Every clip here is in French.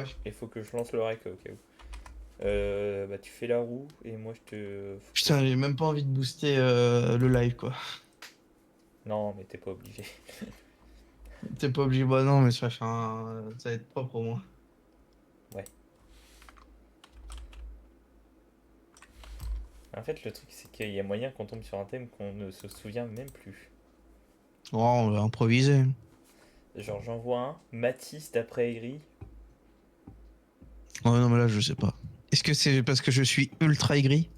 ouais. Il faut que je lance le rec au cas où. Bah tu fais la roue et moi je te... Putain, j'ai même pas envie de booster le live, quoi. Non mais t'es pas obligé. T'es pas obligé, bah non, mais ça va faire ça va être propre au moins. Ouais. En fait le truc c'est qu'il y a moyen qu'on tombe sur un thème qu'on ne se souvient même plus. Oh, on va improviser. Genre j'en vois un, Matisse d'après Aigri. Ouais, non, mais là, je sais pas. Est-ce que c'est parce que je suis ultra aigri?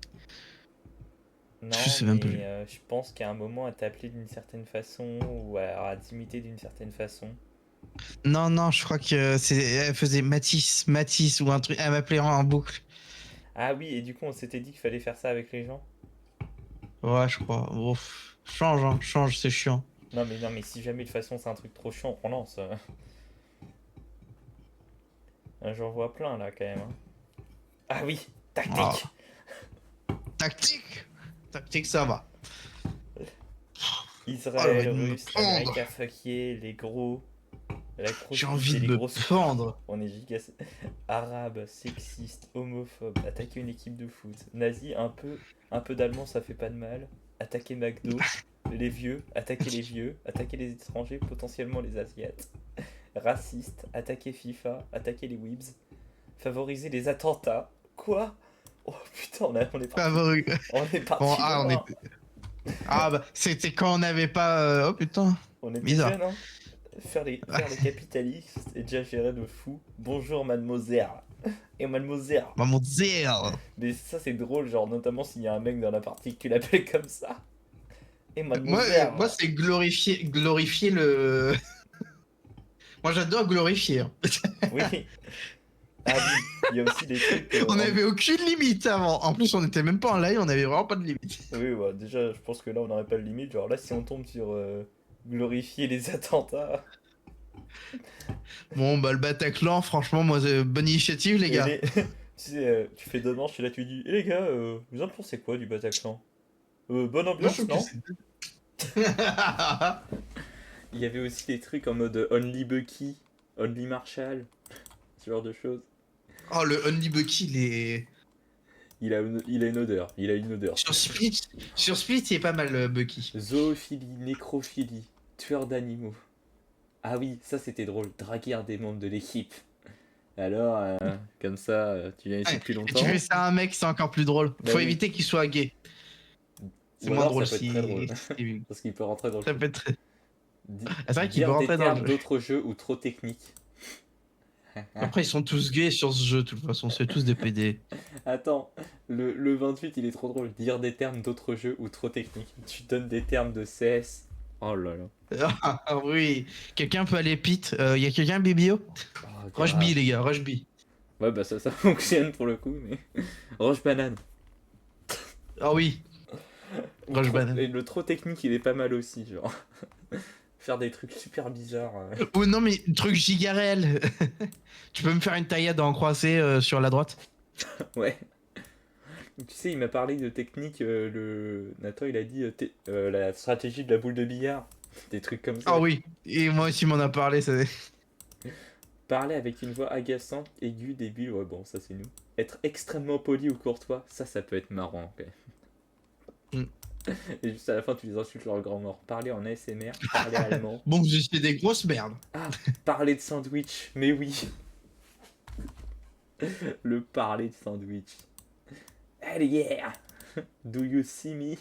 Je Non sais même plus. mais je pense qu'à un moment elle t'a appelé d'une certaine façon ou alors à t'imiter d'une certaine façon. Non, non, je crois que elle faisait Matisse, Matisse ou un truc. Elle m'appelait en boucle. Ah oui et du coup on s'était dit qu'il fallait faire ça avec les gens. Ouais, je crois. Ouf. Change, hein, change, c'est chiant. Non mais si jamais de toute façon c'est un truc trop chiant, on lance. J'en vois plein là quand même. Hein. Ah oui, tactique. Ah. Tactique! Tactique, ça va. Oh, j'ai envie Israël, de me Russe, pendre. America fucké, les gros, la J'ai grosse bite envie et de les me grosses. pendre. On est giga. Arabe, sexiste, homophobe, attaquer une équipe de foot. Nazi, un peu d'allemand ça fait pas de mal. Attaquer McDo, les vieux, attaquer les étrangers, potentiellement les Asiates. Raciste, attaquer FIFA, attaquer les Weebs. Favoriser les attentats. Quoi? Oh putain, on est parti. Favori. On est Bon, parti ah, on est. loin. Ah, bah, c'était quand on n'avait pas. Oh putain. On était Bizarre. jeunes, hein. Faire les capitalistes et déjà gérer de fou. Bonjour mademoiselle. Et mademoiselle. Maman Dieu. Mais ça c'est drôle, genre notamment s'il y a un mec dans la partie que tu l'appelles comme ça. Et mademoiselle. Moi c'est glorifier le. Moi, j'adore glorifier, hein. Oui. Ah oui, il y a aussi des trucs On en... n'avait aucune limite avant. En plus, on n'était même pas en live, on avait vraiment pas de limite. Oui, bah, déjà je pense que là on n'aurait pas de limite. Genre là si on tombe sur glorifier les attentats. Bon, bah, le Bataclan, franchement, moi, bonne initiative, les Et gars. les... tu sais, tu fais deux manches et là tu dis, eh les gars, vous en pensez quoi du Bataclan? Bonne Moi, je ambiance, trouve que non? c'est. Il y avait aussi des trucs en mode Only Bucky, Only Marshall, ce genre de choses. Oh, le Only Bucky, il est. Il a une odeur, il a une odeur. Sur Split, sur Split, il est pas mal, Bucky. Zoophilie, nécrophilie, tueur d'animaux. Ah oui, ça c'était drôle, draguer un des membres de l'équipe. Alors, comme ça, tu viens ici Ouais. depuis Et tu fais longtemps? ça à un mec, c'est encore plus drôle. Bah Faut oui. éviter qu'il soit gay. C'est Ou moins alors ça drôle peut être très drôle, si. parce qu'il peut rentrer dans le Ça jeu. peut être. Ah, c'est vrai qu'il peut Dire des rentrer dans le termes jeu. d'autres jeux ou trop techniques. Après, ils sont tous gays sur ce jeu, de toute façon, c'est tous des PD. Attends, le 28 il est trop drôle. Dire des termes d'autres jeux ou trop techniques. Tu donnes des termes de CS. Oh là là. Ah oui, quelqu'un peut aller pit. Y a quelqu'un, Bibio? Oh, Rush B, grave. les gars, Rush B. Ouais, bah ça fonctionne pour le coup, mais. Roche banane. Ah oui, Ou Rush trop... Banane. Et le trop technique, il est pas mal aussi, genre. Faire des trucs super bizarres. Oh non, mais truc giga réel. Tu peux me faire une taillade en croisé sur la droite? Ouais. Tu sais, il m'a parlé de technique, le. Nathan, il a dit la stratégie de la boule de billard. Des trucs comme ça. Ah oui, et moi aussi m'en a parlé. Ça. Parler avec une voix agaçante, aiguë, débile, ouais, bon, ça c'est nous. Être extrêmement poli ou courtois, ça peut être marrant, quand Mm. même. Et juste à la fin, tu les insultes leur grand mort. Parler en ASMR, parler allemand. Bon, j'ai fait des grosses merdes. Ah, parler de sandwich, mais oui. Le parler de sandwich. Hell yeah! Do you see me?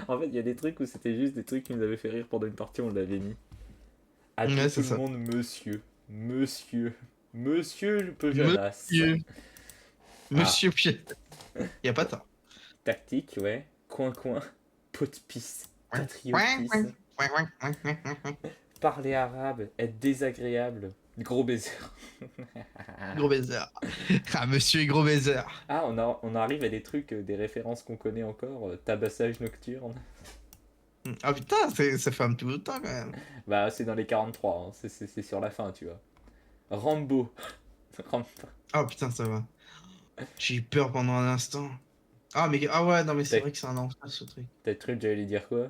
En fait, il y a des trucs où c'était juste des trucs qui nous avaient fait rire pendant une partie, on l'avait mis. Appeler Ouais, tout c'est le ça. monde monsieur. Monsieur. Monsieur le peu jeunesse. Monsieur, Ah, Monsieur Piet. Y a pas tort. tactique, ouais. Coin-coin. Pot de pisse. Patriotisme. Parler arabe. Être désagréable. Gros baiser. Gros baiser. Ah, Monsieur est gros baiser. Ah, on arrive à des trucs, des références qu'on connaît encore. Tabassage nocturne. Ah putain, ça fait un petit bout de temps quand même. Bah, c'est dans les 43, hein. C'est sur la fin, tu vois. Rambo. Rambo. Ah putain, ça va. J'ai eu peur pendant un instant. Ah, mais ah ouais, non, mais c'est T'as vrai que c'est un enfer ce truc. t'as cru que j'allais dire quoi?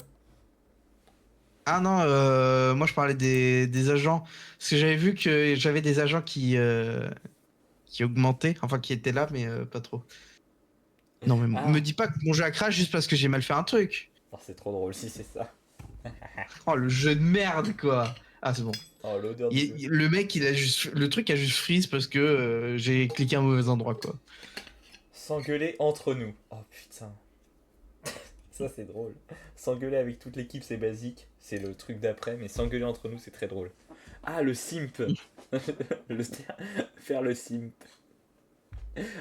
Ah non, moi je parlais des agents. Parce que j'avais vu que j'avais des agents qui augmentaient, enfin qui étaient là, mais pas trop. Non, mais me Ah, dis pas que mon jeu a crash juste parce que j'ai mal fait un truc. oh, c'est trop drôle si c'est ça. Oh, le jeu de merde, quoi. Ah, c'est bon. Oh, l'odeur du jeu. Le mec, le truc a juste freeze parce que j'ai cliqué à un mauvais endroit, quoi. S'engueuler entre nous. Oh putain, ça c'est drôle. S'engueuler avec toute l'équipe c'est basique, c'est le truc d'après, mais s'engueuler entre nous c'est très drôle. Ah, le simp. Le faire le simp.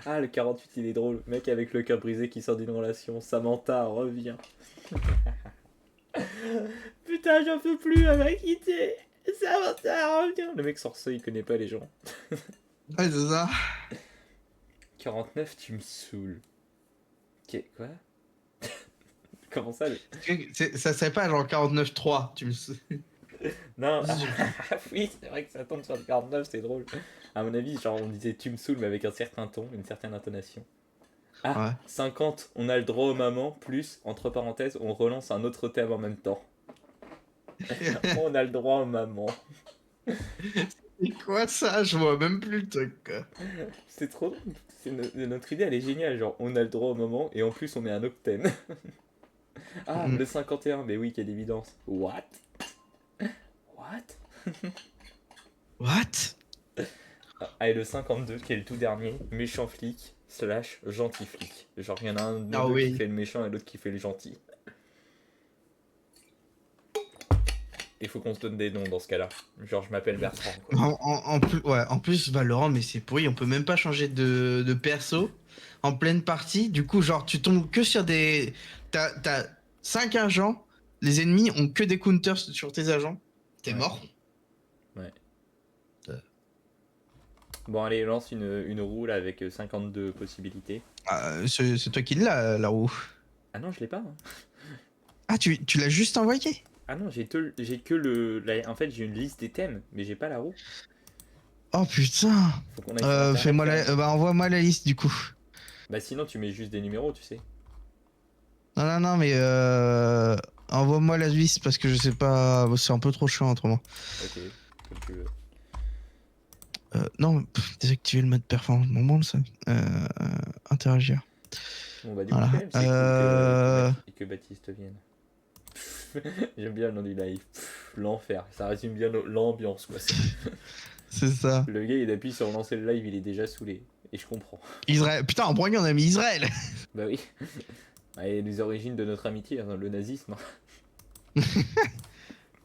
Ah, le 48 il est drôle. Mec avec le cœur brisé qui sort d'une relation. Samantha revient. Putain, j'en peux plus, elle m'a quitté. Samantha revient. Le mec sort ça, il connaît pas les gens. Ouais, c'est ça. 49, tu me saoules. Quoi? Comment ça Ça serait pas genre 49-3, tu me... Non, oui, c'est vrai que ça tombe sur le 49, c'est drôle. À mon avis, genre on disait tu me saoules, mais avec un certain ton, une certaine intonation. Ah, Ouais. 50, on a le droit aux mamans, plus, entre parenthèses, on relance un autre thème en même temps. On a le droit aux mamans. C'est quoi ça? Je vois même plus le truc, quoi. C'est trop drôle. Notre idée, elle est géniale. Genre, on a le droit aux mamans, et en plus, on met un octane. Ah, Mm. le 51, mais oui, quelle évidence. What? What? What? Ah, et le 52, qui est le tout dernier, méchant flic, slash gentil flic. Genre, il y en a un des Ah deux qui oui. fait le méchant et l'autre qui fait le gentil. Il faut qu'on se donne des noms dans ce cas-là. Genre, je m'appelle Bertrand, quoi. En plus, ouais, en plus, Valorant, mais c'est pourri, on peut même pas changer de perso en pleine partie. Du coup, genre, tu tombes que sur des. T'as 5 agents, les ennemis ont que des counters sur tes agents. T'es Ouais, mort. ouais. Euh, Bon, allez, lance une roue là avec 52 possibilités. c'est toi qui l'as, la roue. Ah non, je l'ai pas, hein. Ah, tu l'as juste envoyé? Ah non, j'ai que en fait, j'ai une liste des thèmes, mais j'ai pas la roue. Oh putain. Faut qu'on aille sur internet Fais-moi carrément. bah, envoie-moi la liste du coup. Bah sinon, tu mets juste des numéros, tu sais. Non, non, non, mais envoie-moi la liste parce que je sais pas, c'est un peu trop chiant autrement. Ok, comme tu veux. Non, désactiver le mode performance, bon, ça. Interagir. Bon bah du coup, quand Voilà. même, c'est cool que Baptiste vienne. J'aime bien le nom du live. L'enfer. Ça résume bien l'ambiance, quoi. C'est ça. Le gars, il appuie sur lancer le live, il est déjà saoulé. Et je comprends. Israël. Putain, en premier, on a mis Israël. Bah oui. Bah, et les origines de notre amitié, hein, le nazisme.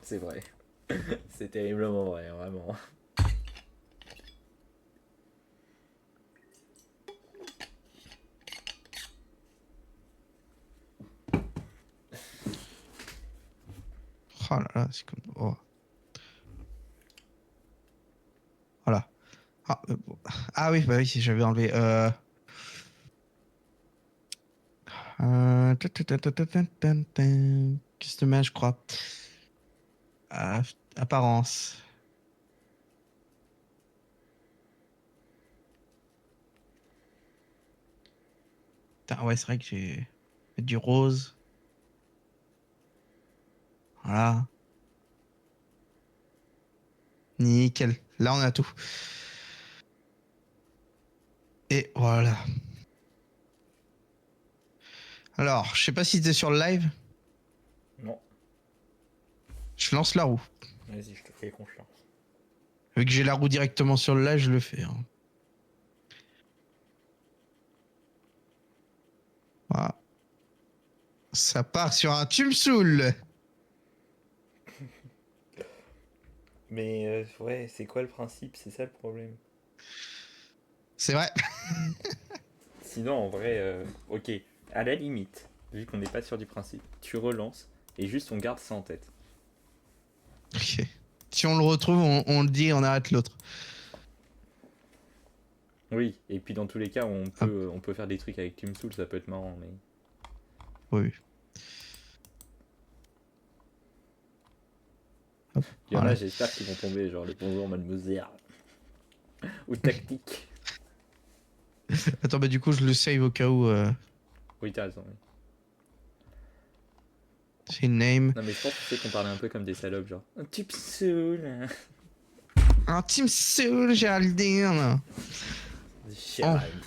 C'est vrai. C'est terriblement vrai, vraiment. Oh là là, c'est comme. Oh. Voilà. Ah, bon. Ah oui, bah oui, si j'avais enlevé. Customer, je crois. Apparence. Putain, ouais, c'est vrai que j'ai fait du rose. Voilà. Nickel. Là, on a tout. Et voilà. Alors, je sais pas si t'es sur le live. Non. Je lance la roue. Vas-y, je te fais confiance. Vu que j'ai la roue directement sur le live, je le fais, hein. Voilà. Ça part sur un tu me saoules. Mais ouais, c'est quoi le principe? C'est ça le problème. C'est vrai. Sinon, en vrai, ok. À la limite, vu qu'on n'est pas sûr du principe, tu relances et juste on garde ça en tête. Ok. Si on le retrouve, on le dit et on arrête l'autre. Oui, et puis dans tous les cas, Hop, on peut faire des trucs avec Team Soul, ça peut être marrant, mais. oui. Hop, Il y en a, voilà. j'espère qu'ils vont tomber, genre le bonjour mademoiselle. Ou tactique. Attends, bah du coup, je le save au cas où. Oui, t'as raison, oui. C'est name. Non mais je pense que c'est qu'on parlait un peu comme des salopes, genre. Tu me saoules. Un Team Seoul, Géraldine. Géraldine.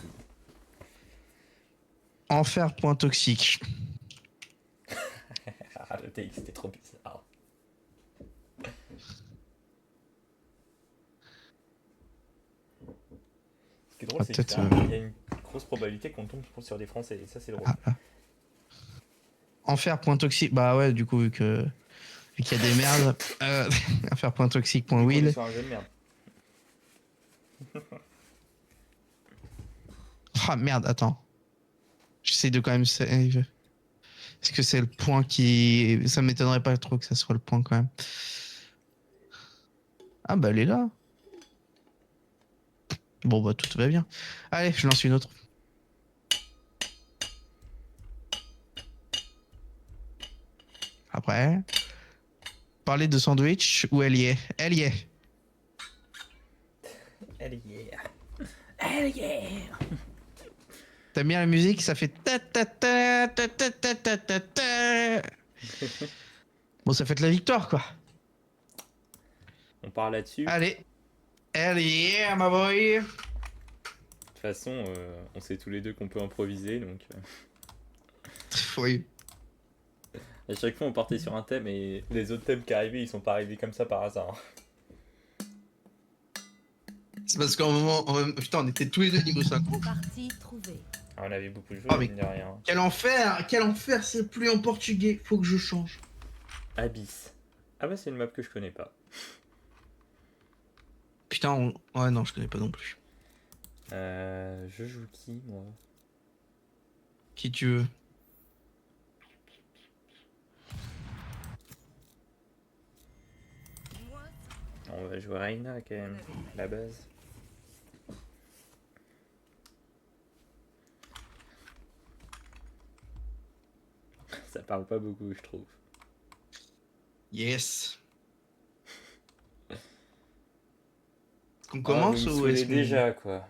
Enfer point toxique. Ah, le TX c'était trop bizarre. Ce qui est drôle, Ah, c'est peut-être, qu'il y a une grosse probabilité qu'on tombe sur des Français, et ça c'est drôle. Ah. Enfer point toxique. Bah ouais, du coup, vu qu'il y a des merdes. Enfer point toxique point Du coup, on est will. sur un jeu de merde. Ah merde, attends. J'essaie de quand même save. Est-ce que c'est le point qui. Ça m'étonnerait pas trop que ça soit le point quand même. Ah bah elle est là. Bon bah tout va bien. Allez, je lance une autre. Après. Parler de sandwich où elle y est. Elle y est. Elle y est. Elle y est. T'aimes bien la musique? Ça fait ta ta ta ta ta ta ta ta ta. Bon, ça fait la victoire quoi. On part là-dessus. Allez. Elle y est, my boy. De toute façon, on sait tous les deux qu'on peut improviser, donc... Oui. À chaque fois, on partait sur un thème, et les autres thèmes qui arrivaient, ils sont pas arrivés comme ça par hasard. C'est parce qu'en moment, putain, on était tous les deux niveau 50. Partie trouvée. Ah, on avait beaucoup de jeux, Ah, mais- mine de rien. Quel enfer, c'est plus en portugais. Faut que je change. Abyss. Ah bah, c'est une map que je connais pas. Putain, ouais, non, je connais pas non plus. Je joue qui, moi? Qui tu veux? On va jouer Reina, quand même. La base. Ça parle pas beaucoup, je trouve. Yes. Est-ce qu'on Ah, commence vous me ou saoulez est-ce qu'on... déjà, quoi.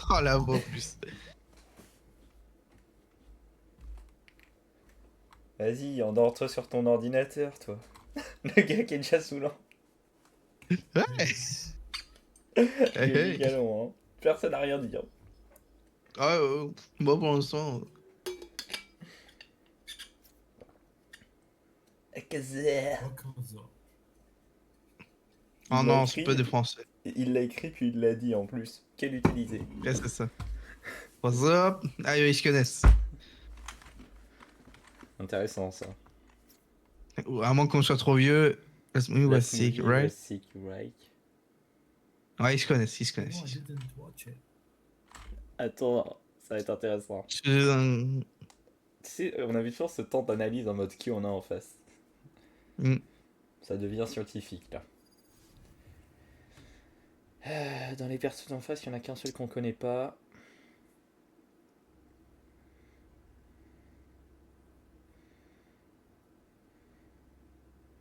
Oh la voix en plus. Vas-y, endors-toi sur ton ordinateur, toi. Le gars qui est déjà saoulant. Ouais. Il Hey, est hey. méga long, hein. Personne n'a rien dit. Hein. Ah, moi pour l'instant. Oh Il l'a non, écrit, c'est pas des Français. Il l'a écrit puis il l'a dit en plus. Quel utilisé. Ouais, c'est ça. What's up? Ah, ils se connaissent. Intéressant ça. Ou à moins qu'on soit trop vieux. Last movie was Last sick, movie right? was sick, right? Ouais, ils se connaissent, ils se connaissent. Attends, ça va être intéressant. Euh, Tu sais, on avait toujours ce temps d'analyse en mode qui on a en face. hmm. Ça devient scientifique là. Dans les persos d'en face, il n'y en a qu'un seul qu'on connaît pas.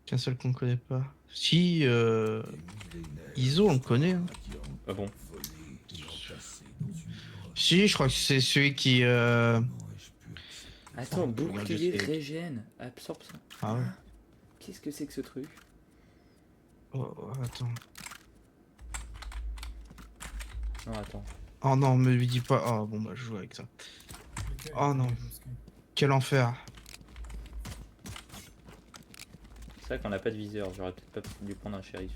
Qu'un seul qu'on connaît pas. Si, Iso, on le connaît. Hein. Ah bon? Si, je crois que c'est celui qui. Attends, bouclier je sais. régène, absorbe ça. Ah ouais. Qu'est-ce que c'est que ce truc? Oh, attends. Non, attends. Oh non, me lui dis pas. Oh bon, bah, je joue avec ça. Oh non. Quel enfer. C'est vrai qu'on n'a pas de viseur, j'aurais peut-être pas dû prendre un shérif.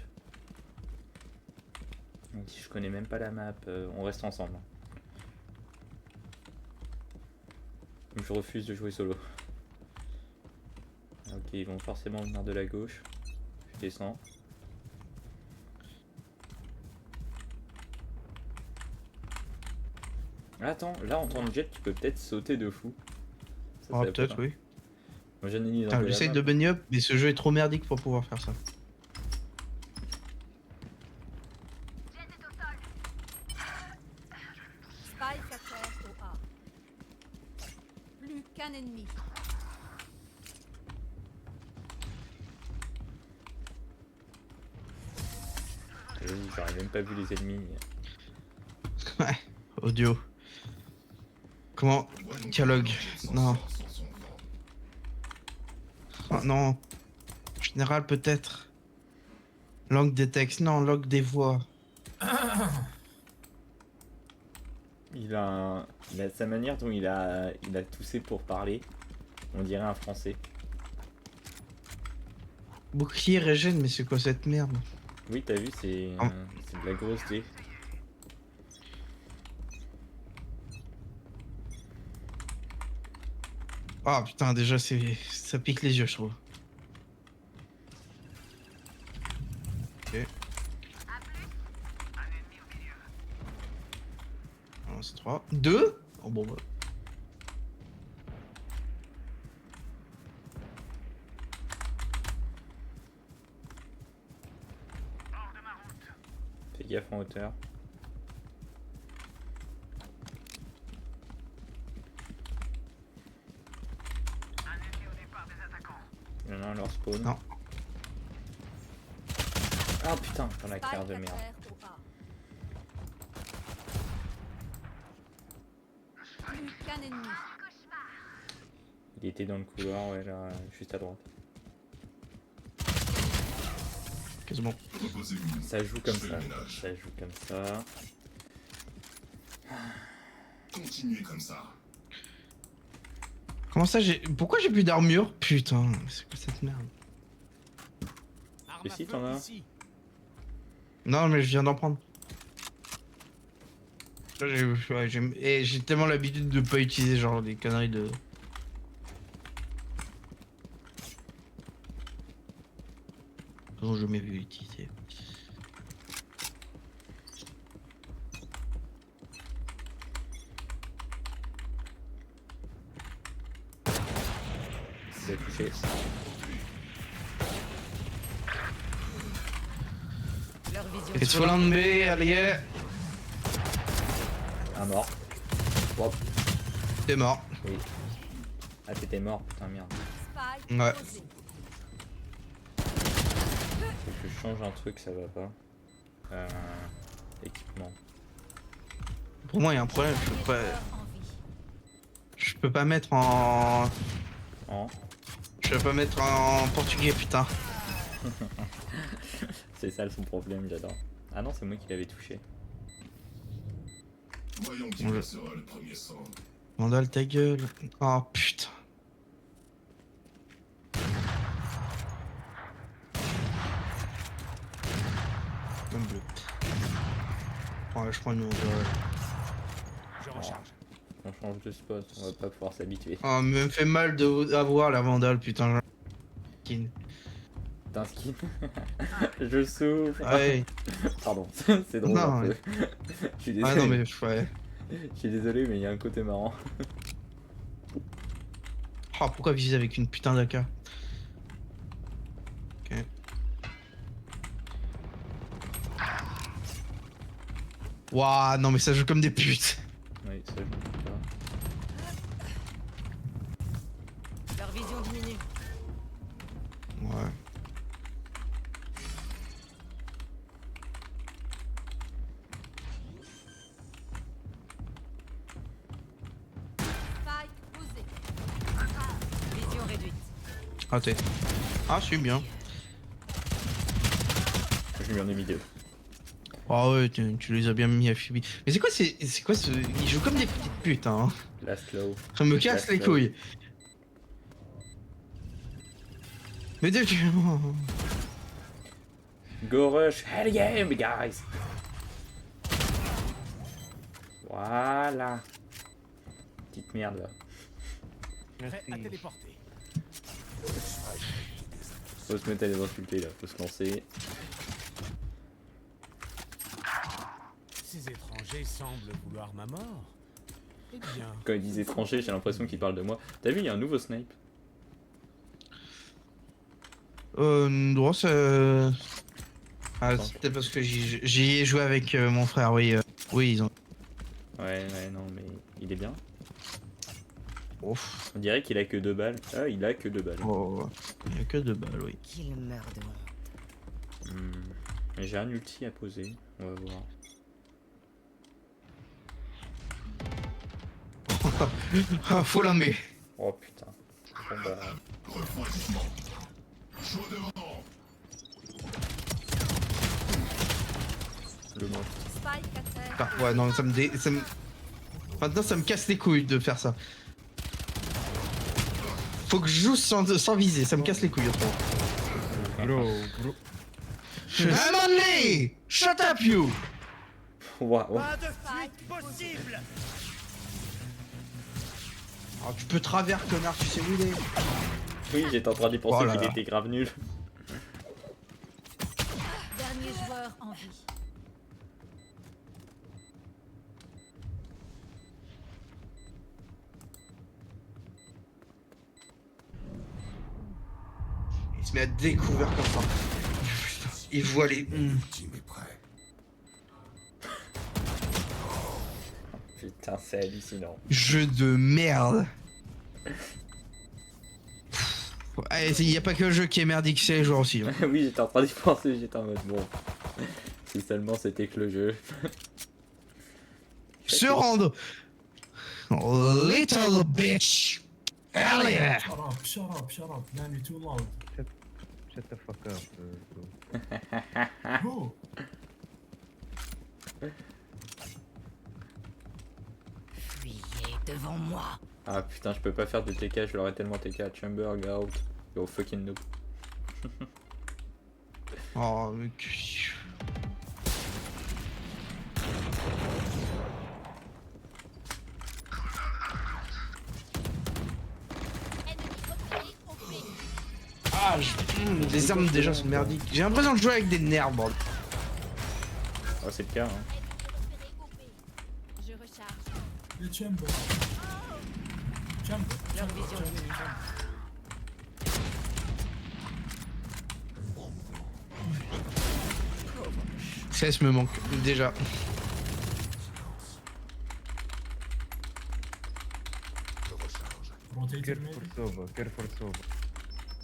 Même si je connais même pas la map, on reste ensemble. Je refuse de jouer solo. Ok, ils vont forcément venir de la gauche. Je descends. Attends, là en temps de jet, tu peux peut-être sauter de fou. Ça, Oh, ça va peut-être, pas. oui. Moi j'analyse un Putain, peu la j'essaye map. de bunny up, mais ce jeu est trop merdique pour pouvoir faire ça. Spike à terre au A. Plus qu'un ennemi. Vas-y, j'aurais même pas vu les ennemis. Ouais, audio. Comment? Dialogue. Non. Ah, non. Général, peut-être. Langue des textes. Non, langue des voix. Il a sa manière dont il a toussé pour parler. On dirait un français. Bouclier régène, mais c'est quoi cette merde? Oui, t'as vu, Ah. c'est de la grosse dé. Ah putain, déjà, ça pique les yeux, je trouve. Ok. Un, c'est 3. 2. Oh bon, bah. Fais gaffe en hauteur. Il y en a un leur spawn. Non. Ah putain, dans la Spike carte de à merde. terre au A. Plus qu'un ennemi. Il était dans le couloir, ouais, là, juste à droite. Quasiment. Ça joue comme ça. Ça joue comme ça. Continuez comme ça. Comment ça, Pourquoi j'ai plus d'armure? Putain, c'est quoi cette merde? Et si t'en as? Non, mais je viens d'en prendre. Là, j'ai tellement l'habitude de pas utiliser genre des conneries de... Je jamais vu utiliser. C'est touché. Leur vision. It's full on B, allez, Un mort. Hop, t'es mort. oui. Ah, t'étais mort, putain, merde. Spike Ouais. posé. Faut que je change un truc, ça va pas. Équipement. Pour moi, il y a un problème, Joueur en vie. je peux pas mettre en... En. Je peux pas mettre en portugais, putain. C'est ça son problème, j'adore. Ah non, c'est moi qui l'avais touché. Voyons qui sera le premier sang. Vandal, ta gueule. Oh putain. Même bleu. Ouais, je prends une Vandal. Je recharge. On change de spot, on va pas pouvoir s'habituer. Oh, me fait mal d'avoir la Vandal, putain. D'un skin. Je souffre. Ouais. Pardon, c'est drôle Non, un peu. ouais. Je suis désolé. Ah non, mais ouais. Je suis désolé, mais il y a un côté marrant. Oh, pourquoi viser avec une putain d'AK? Ok. Waouh, non, mais ça joue comme des putes. Oui, ça je ne sais pas. Leur vision diminue. Ouais. Spike posé. Vision réduite. Raté. Ah, c'est bien. Je lui en ai mis deux. Ah ouais, tu les as bien mis à Phoebe. Mais c'est quoi, c'est quoi ce... Ils jouent comme des petites putes, hein. Last low. Ça me casse les couilles. Mais Go rush, hell yeah, guys. Voilà. Petite merde là. Prêt à téléporter. Faut se mettre à les insulter là, faut se lancer. Ces étrangers semblent vouloir ma mort. Eh bien, Quand ils disent étranger, j'ai l'impression qu'ils parlent de moi. T'as vu, il y a un nouveau snipe. non, c'est... Ah, c'est peut-être parce que j'y ai joué avec mon frère, oui. Oui, ils ont... Ouais, non, mais il est bien. Ouf. On dirait qu'il a que 2 balles. Ah, il a que 2 balles. Oh, il y a que 2 balles, oui. Qu'il meurt de honte. Mais j'ai un ulti à poser, on va voir. Ah, faut l'aimer. Oh putain. Bon bah, Le monstre. Spike à terre. Ah, ouais, non, Maintenant, ça me casse les couilles de faire ça. Faut que je joue sans viser, ça me casse les couilles autrement. Bro. Allez! Shut up, you! Waouh. Pas de fuite possible. Oh, tu peux travers, connard, tu sais où il est. Oui, j'étais en train d'y penser Oh là qu'il là. était grave nul. Dernier joueur en vie. Il se met à découvert comme ça. Il voit les... Putain, c'est hallucinant. Jeu de merde. Il n'y a pas que le jeu qui est merdique, c'est les joueurs aussi. Hein. Oui, j'étais en train d'y penser, j'étais en mode bon. Si seulement c'était que le jeu. Se rendre. Little bitch. Allez. Shut up, man, you're too loud. Shut the fuck up, bro. Bro, Fuyez devant moi. Ah putain, je peux pas faire de TK, je l'aurais tellement TK à Chamber, out. Yo fucking noob. Oh, mais... Ah, les armes déjà sont merdiques. J'ai l'impression de jouer avec des nerfs, bordel. Oh, c'est le cas, hein. Je recharge. the chamber. Chamber. Leur vision diminue. CS me manque, déjà. Rotated Careful mid. Sova.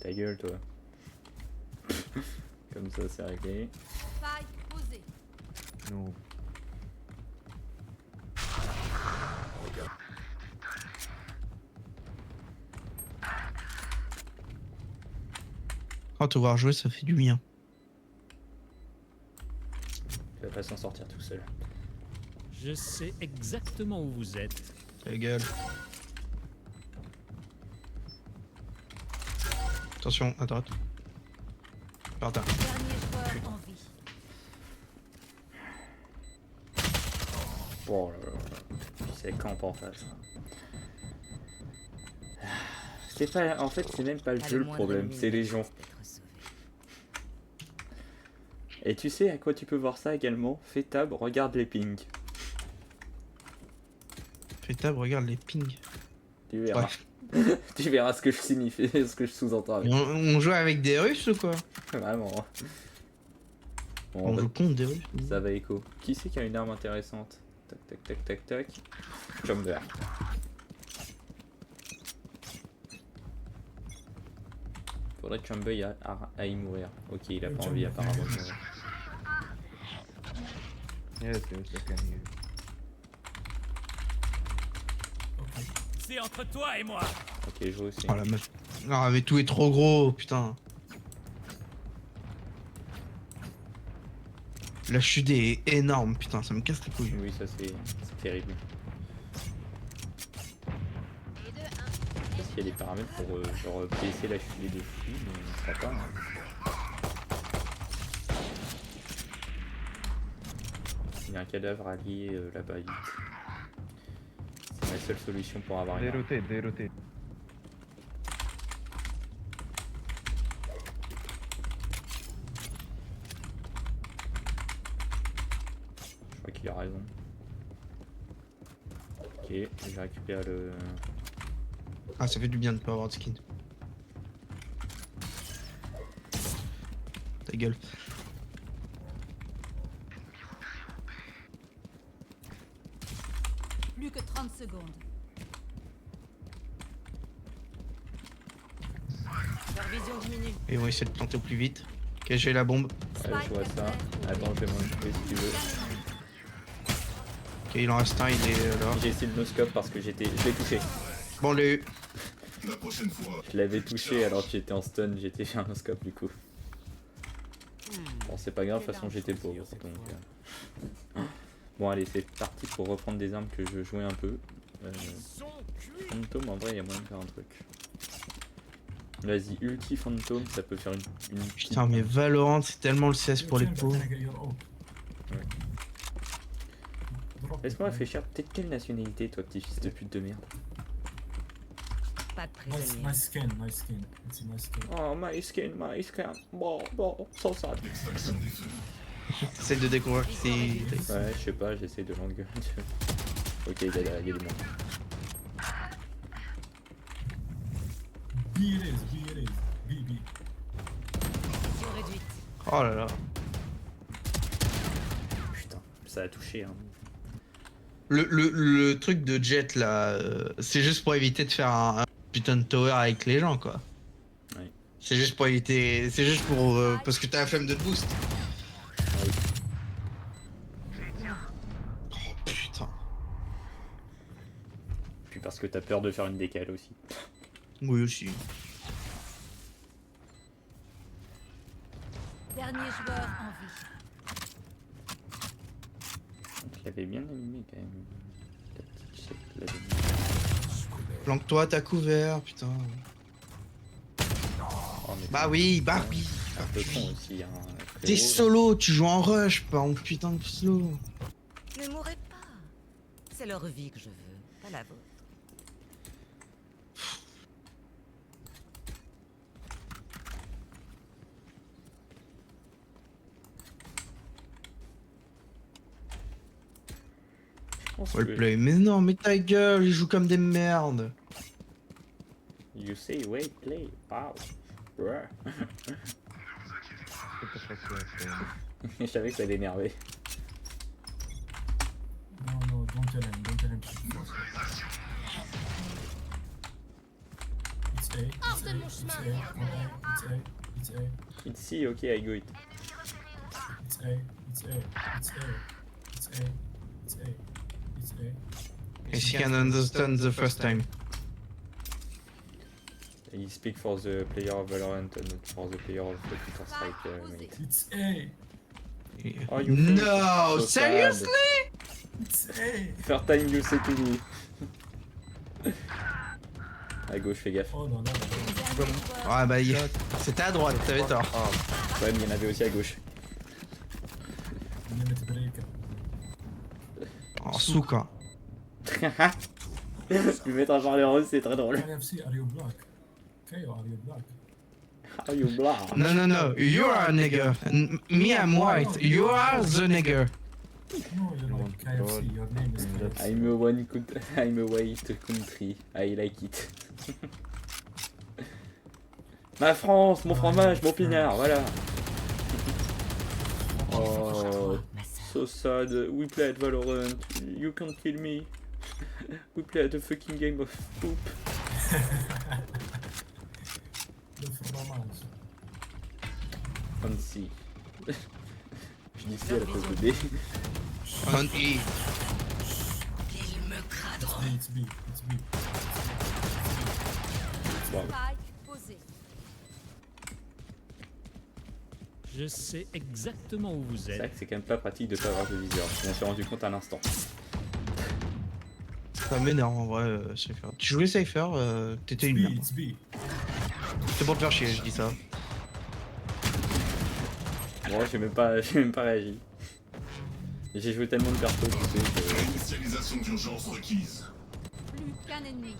Ta gueule, toi. Comme ça, c'est réglé. Spike posé. No. Oh, te voir jouer, ça fait du bien. Il va pas s'en sortir tout seul. Je sais exactement où vous êtes. Ta gueule. Attention, à droite. Par terre. Dernier joueur en vie. Oh là là là. C'est camp en face. C'est pas. En fait, c'est même pas le Pas jeu le moindre problème, minute c'est les gens. d'être sauvé. Et tu sais à quoi tu peux voir ça également? Fais tab, regarde les pings. Fais tab, regarde les pings. Tu verras. Ouais. Tu verras ce que je signifie, ce que je sous-entends avec. On joue avec des Russes ou quoi? Vraiment. Bon, On bah, joue contre des Russes. ça va écho. Qui c'est qui a une arme intéressante? Tac tac tac tac tac. Chamber. Faudrait que Chamber à y mourir. Ok, il a pas envie apparemment de mourir. Yes, I can hear. Okay. C'est entre toi et moi. Ok, je vois aussi. Oh la meuf. Non, mais tout est trop gros, putain. La chute est énorme, putain, ça me casse les couilles. Oui, ça c'est terrible. Je sais pas s'il y a des paramètres pour genre baisser la chute des flux, mais je crois pas. Hein. Il y a un cadavre allié là-bas, vite. C'est la seule solution pour avoir une arme. They rotate. Je crois qu'il a raison. Ok, j'ai récupéré le... Ah, ça fait du bien de pas avoir de skin. Ta gueule. Plus que 30 secondes. Leur vision diminue. Et on va essayer de planter au plus vite. Cacher la bombe. Ouais, je vois ça. Attends, je vais m'en occuper si tu veux. Ok, il en reste un, il est là. J'ai essayé le no-scope parce que je l'ai touché. Bon, les... Je l'avais touché alors que j'étais en stun, j'étais sur un scope du coup. Bon, c'est pas grave, de toute façon j'étais pauvre. Donc, Bon, allez, c'est parti pour reprendre des armes que je jouais un peu. Phantom, en vrai, il y a moyen de faire un truc. Vas-y, ulti Phantom, ça peut faire une Putain, mais Valorant, c'est tellement le CS pour les pauvres. Laisse-moi réfléchir, t'es de quelle nationalité, toi, petit fils de pute de merde? Pas de prisonnier. Nice skin, nice skin. It's a nice skin. Oh, my skin. Bon, so sad. T'essayes de découvrir qui c'est. Ouais, je sais pas, j'essaie de l'engueuler. Ok, il y a du monde. B it is, B it is. B, B. Vision réduite. Oh là là. Putain, ça a touché, hein. Le truc de Jet là, c'est juste pour éviter de faire un putain de tower avec les gens quoi. Oui. C'est juste pour éviter. C'est juste pour. Parce que t'as la flemme de te boost. Oh putain. Puis parce que t'as peur de faire une décale aussi. Oui aussi. Dernier joueur en vie. Je l'avais bien allumé quand même. La petite chèque, je l'avais mis. Planque-toi, t'as couvert, putain. Oh, mais Bah oui, bah oui. c'est un peu con aussi, hein. T'es frérot. solo, tu joues en rush, pas en putain de slow. Ne mourrez pas. C'est leur vie que je veux, pas la vôtre. Je pense Ouais, que- le play. Mais non, mais ta gueule, ils jouent comme des merdes. You say wait, play. Wow. Bruh. Shut the fuck up, man. Je savais que ça l'énervait. No, no, don't tell him. It's A, it's A, it's A, it's A, it's A, It's C, ok, I go it. it's A, it's A, it's A, it's A, it's A, it's A. And she can understand the first time. He speak for the player of Valorant and not for the player of the Counter-Strike, mate. It's A, Oh, you think No, so sad. seriously? it's A. First time you say to me. À gauche, fais gaffe. Oh non, là, là, là. Dernier joueur. Ouais, bah, c'était à droite, t'avais tort. Ouais, mais il y en avait aussi à gauche. Limit breaker. En sous quoi. Lui mettre un parler rose, c'est très drôle. KFC, are you black? KO, are you black? How you blah. No, no, no, you are a nigger. Me, I'm white. You are the nigger. No, you're like KFC, your name is KFC. I'm a white country. I like it. Ma France, mon fromage, mon pinard, voilà. Oh, so sad. We play at Valorant. You can't kill me. We play at the fucking game of poop. Le fromage. Fancy. Je dis C à la place de B. On E. It's B, it's B. Wow. Spike posé. Je sais exactement où vous C'est vrai êtes. que c'est quand même pas pratique de pas avoir de viseur. Je m'en suis rendu compte à l'instant. Ça m'énerve en vrai, Cypher. Tu jouais Cypher, t'étais It's une B, merde. it's B. C'est pour te faire chier, je dis ça. Bon, j'ai même pas réagi. J'ai joué tellement de persos tu sais, que... Réinitialisation d'urgence requise. Plus qu'un ennemi.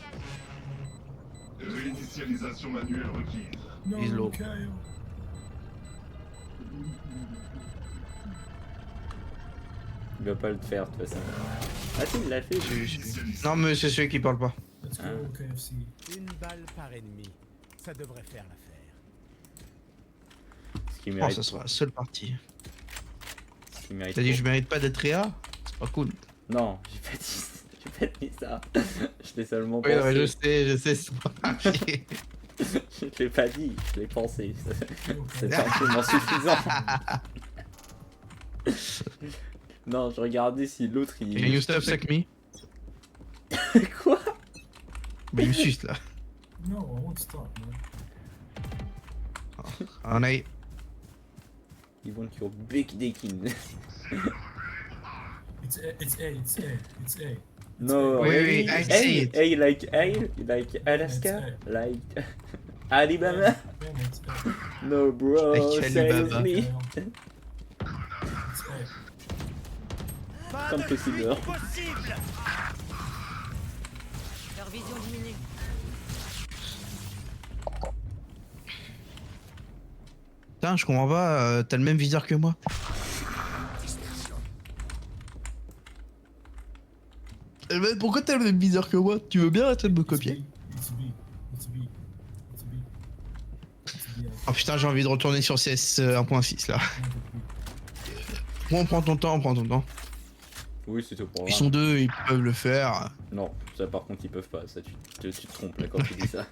Réinitialisation manuelle requise. No, He's low. KO. Il va pas le faire de toute façon. Ah si, il l'a fait. Non, mais c'est celui qui parle pas. Let's go, KFC. Une balle par ennemi. Ça devrait faire l'affaire. Ce qui Oh, mérite. ça sera la seule partie. Ce qui mérite T'as dit pour- je mérite pas d'être Réa? C'est pas cool. Non, j'ai pas dit. J'ai pas dit ça. Je l'ai seulement Oui, non, mais pensé. je sais, c'est pas pareil. Je l'ai pas dit, je l'ai pensé. Go, C'est KFC. amplement suffisant. Non, je regardais si l'autre Can il. you stop suck me? Quoi? Bah, il me suce là. No, I won't stop, man. On a... You want your big dick in. It's A, it's A, it's A, it's A. No, Wait, really? wait, I see it. Hey, like Alaska? Like Alabama? Yeah, it's A. No, bro, Like Alibaba. seriously? It's A. Comme possible. Leur vision diminue. Putain, je comprends pas, t'as le même viseur que moi. Mais pourquoi t'as le même viseur que moi? Tu veux bien arrêter de me copier? It's B, it's B, it's B. It's B. Oh putain, j'ai envie de retourner sur CS 1.6 là. Bon, prends ton temps, prends ton temps. Oui, c'est tout pour Ils moi. sont deux, ils peuvent le faire. Non, ça par contre ils peuvent pas, ça tu te trompes là quand tu dis ça.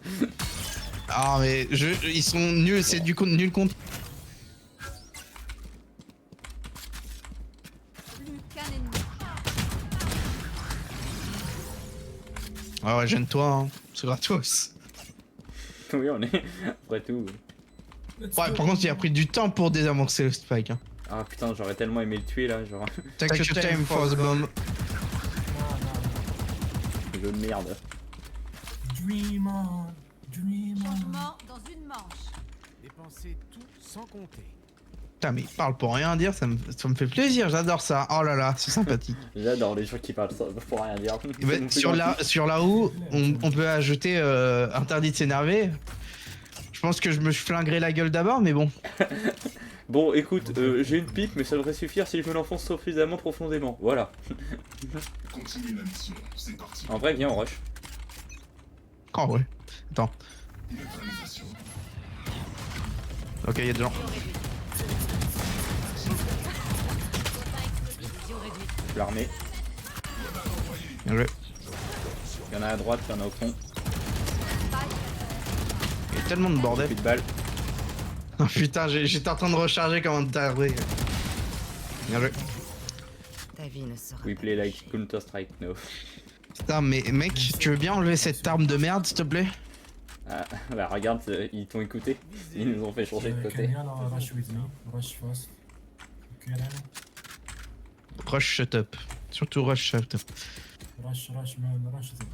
Ah mais ils sont nuls, c'est du nul contre. Plus qu'un ennemi. Ah ouais, gêne-toi, hein. C'est gratos. Oui, on est. Après tout. Let's Ouais, go. par contre, il a pris du temps pour désamorcer le spike. Hein. Ah putain, j'aurais tellement aimé le tuer là, genre. Take your time for the bomb. Jeu de merde. Dream on, dream on. Changement dans une manche. Dépensez tout sans compter. Putain, mais il parle pour rien dire, ça me fait plaisir, j'adore ça. Oh là là, c'est sympathique. J'adore les gens qui parlent ça pour rien dire. Et ben, sur la roue, on peut ajouter interdit de s'énerver. Je pense que je me flinguerai la gueule d'abord, mais bon. Bon, écoute, j'ai une pipe, mais ça devrait suffire si je me l'enfonce suffisamment profondément. Voilà. Continue la mission, c'est parti. En vrai, viens, on rush. Oh ouais. Attends. Neutralisation. Ok, il y a des gens. Vision réduite. Je suis l'armée. Bien joué. Il y en a à droite, il y en a au fond. Il y a tellement de bordel. Plus de balles. Oh putain, j'étais en train de recharger comme un tardé. Bien joué. Ta vie ne sera We pas play like touchée. Counter Strike, no. Putain, mais mec, tu veux bien enlever cette arme de merde, s'il te plaît? Ah, bah regarde, ils t'ont écouté. Ils nous ont fait changer de Can côté. you all rush with me? Rush fast. Okay, then. Rush shut up. Surtout rush shut up. Rush, man, rush them.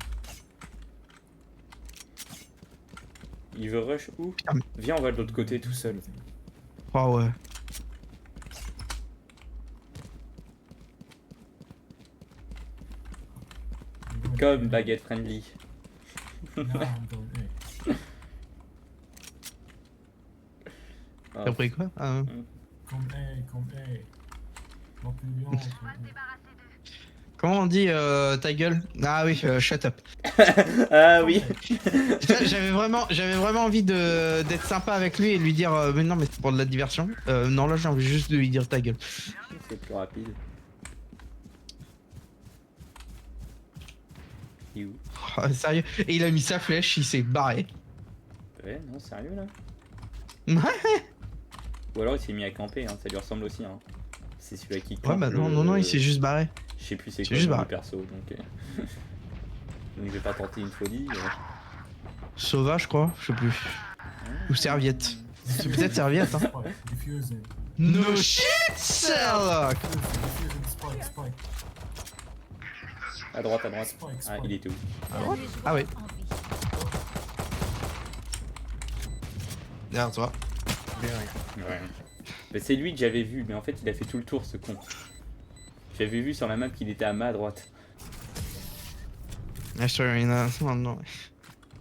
Il veut rush où? Putain, mais- Viens, on va de l'autre côté tout seul. Oh ouais. Comme baguette friendly. Now I'm going A. Ah, T'as pris quoi? Ah, Comme A, comme A. Non plus bien. comment on dit ta gueule? Ah oui, shut up. Ah oui. J'avais vraiment envie d'être sympa avec lui et de lui dire mais non mais c'est pour de la diversion. Non là j'ai envie juste de lui dire ta gueule. C'est plus rapide. Il est où? Oh, sérieux. Et il a mis sa flèche, il s'est barré. Ouais, non, sérieux là? Ouais Ou alors il s'est mis à camper, hein, ça lui ressemble aussi. Hein. C'est celui qui campe. Ouais bah non, il s'est juste barré. Je sais plus c'est c'est quoi juste le barré. perso, donc... donc je vais pas tenter une folie. Sova je crois, je sais plus. Ou serviette. C'est peut-être serviette hein. Spike, diffusing. No shit Sherlock. Diffusing, spike, spike. À droite, à droite. Spike, Ah, spike. il était où? Ah ouais. Derrière toi. Ouais. Mais c'est lui que j'avais vu, mais en fait il a fait tout le tour ce con. J'avais vu sur la map qu'il était à ma droite. Ah, je te il y en a un non.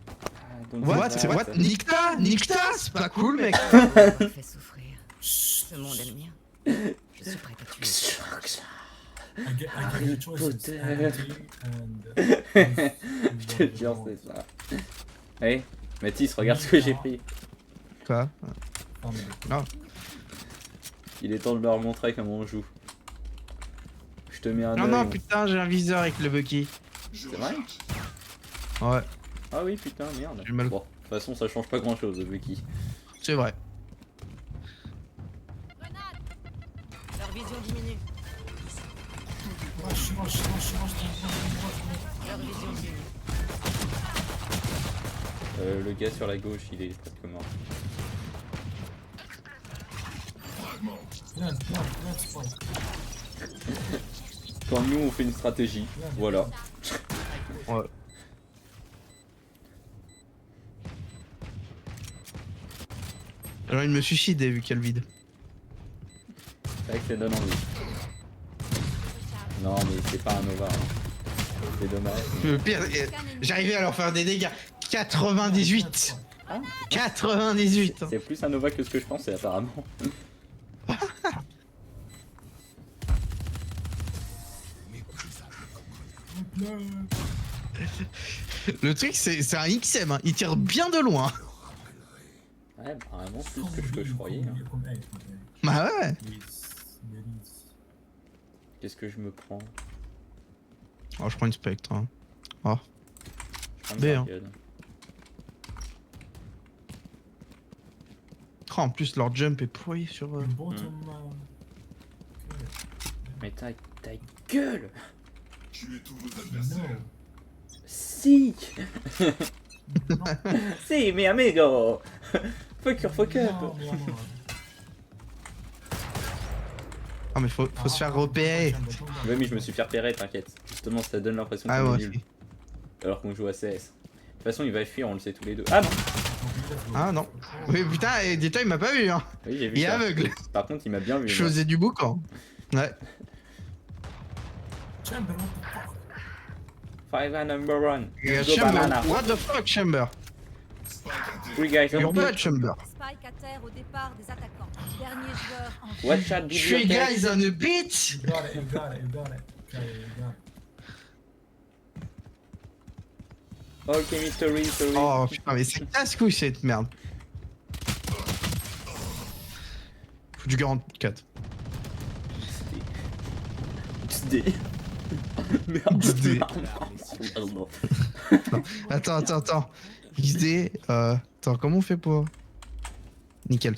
Ah, donc What? c'est What? Nique-ta! Nique-ta! C'est pas cool mec! On m'a fait souffrir. Ce monde est le mien. Je suis prête à tuer. I get the choices. Potter. Empty and. Je te jure, c'est ça. Allez, Mathis, regarde ce que j'ai pris. Quoi? Family. Il est temps de leur montrer comment on joue. Je te mets un Non œil, non on- putain j'ai un viseur avec le Bucky. Je C'est vrai? recherche. Ouais, Ah oui, putain, merde. J'ai mal. Bon, de toute façon, ça change pas grand chose, le Bucky. c'est vrai. Leur vision diminue. Rush, rush, rush, rush, rush, rush, rush. Leur vision diminue. Le gars sur la gauche, il est presque mort. Fragment. Plant, spike. Quand nous on fait une stratégie, voilà. Ouais. J'ai envie de me suicider vu qu'il y a le vide. C'est vrai que ça donne envie. Non mais c'est pas un Nova. Hein. C'est dommage. mais- Le pire, j'arrivais à leur faire des dégâts. 98 Ah, 98 c'est plus un Nova que ce que je pensais apparemment. Le truc, c'est un XM, hein. Il tire bien de loin. Ouais, apparemment plus que ce que je croyais. Hein. Bah ouais. Qu'est-ce que je me prends? Oh, je prends une spectre. Hein. Oh. Je prends B, hein. Guardian. Oh, en plus, leur jump est pourri sur. Mais ta gueule! Tuez tous vos adversaires. Si! Si, mi amigo! Fuck up! Ah, mais faut se faire repérer. Ouais, mais je me suis fait repérer, t'inquiète. Justement, ça donne l'impression Ah, qu'on moi est nul. aussi. Alors qu'on joue à CS. De toute façon, il va fuir, on le sait tous les deux. Ah non! Ah non. Oui, putain, et dis-toi, il m'a pas vu, hein. Oui, j'ai vu Il est ça. aveugle. Par contre, il m'a bien vu. Je moi. faisais du boucan. Ouais. Chamber, what the fuck? Five and number one. Et Go Chamber, banana. what the fuck, Chamber? Three guys You're on bad, Chamber. Spike à terre au départ des attaquants. Dernier joueur en jeu. Watch out, Three bibliothèque. guys on a beach. You got it. Okay, you got it. Ok, mystery, sorry. Oh putain, mais c'est casse-couille cette merde. Faut du 44. XD. Merde. XD. Merde. Attends. XD, attends, comment on fait pour. Nickel.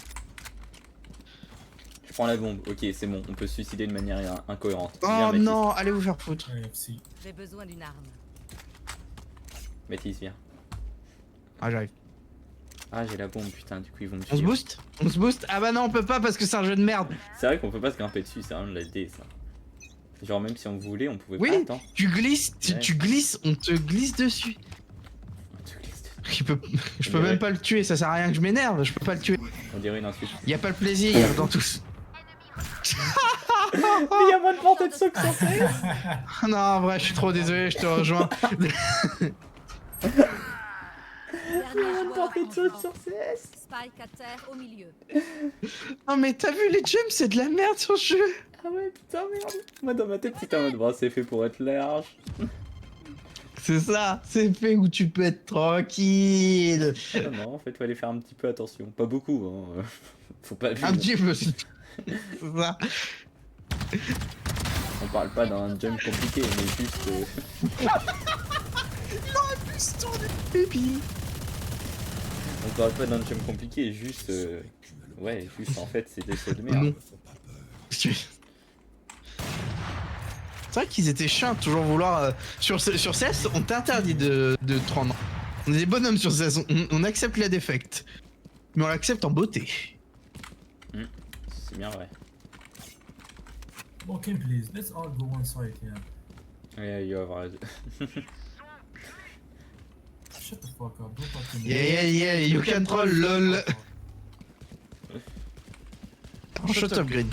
Je prends la bombe. Ok, c'est bon. On peut se suicider de manière incohérente. Oh Viens, Mathis. non, allez vous faire foutre. AFC. J'ai besoin d'une arme. Mathis, viens. Ah, j'arrive. Ah, j'ai la bombe, putain. Du coup, ils vont me On se suivre. booste? On se booste? Ah bah non, on peut pas parce que c'est un jeu de merde. C'est vrai qu'on peut pas se grimper dessus. C'est vraiment de la D, ça. Genre, même si on voulait, on pouvait Oui. pas. Attends. Tu glisses, Ouais. tu glisses, on te glisse dessus. Je peux dirait- même pas le tuer, ça sert à rien que je m'énerve, je peux pas le tuer. On dirait une insulte. Y a pas le plaisir dans tous. Mais il y a moins de portée de saut que censé. Non, en vrai, je suis trop désolé, je te rejoins. Dernier joueur Portée de en saut jeu. sur CS. Spike à terre au milieu. Non mais t'as vu les jumps, c'est de la merde sur ce jeu. Ah ouais, putain, merde. Moi, dans ma tête, c'était en mode, bon, c'est fait pour être large. C'est ça, c'est fait où tu peux être tranquille. Ah non, en fait, fallait faire un petit peu attention. Pas beaucoup, hein. Faut pas Un petit peu, c'est ça. On parle pas d'un jump compliqué, mais juste. Baby. On parle pas d'un jump compliqué, juste. Ouais, juste en fait, c'est des sauts de merde. Non. C'est vrai qu'ils étaient chiants de toujours vouloir. Sur CS, on t'interdit de te rendre. On est des bonhommes sur CS, on accepte la défaite. Mais on l'accepte en beauté. C'est bien vrai. Okay, please. Let's all go one side here. Ouais, you have raison. Shut the fuck up. Don't talk to me. Yeah, you can troll, lol. Oh, shut up, Green.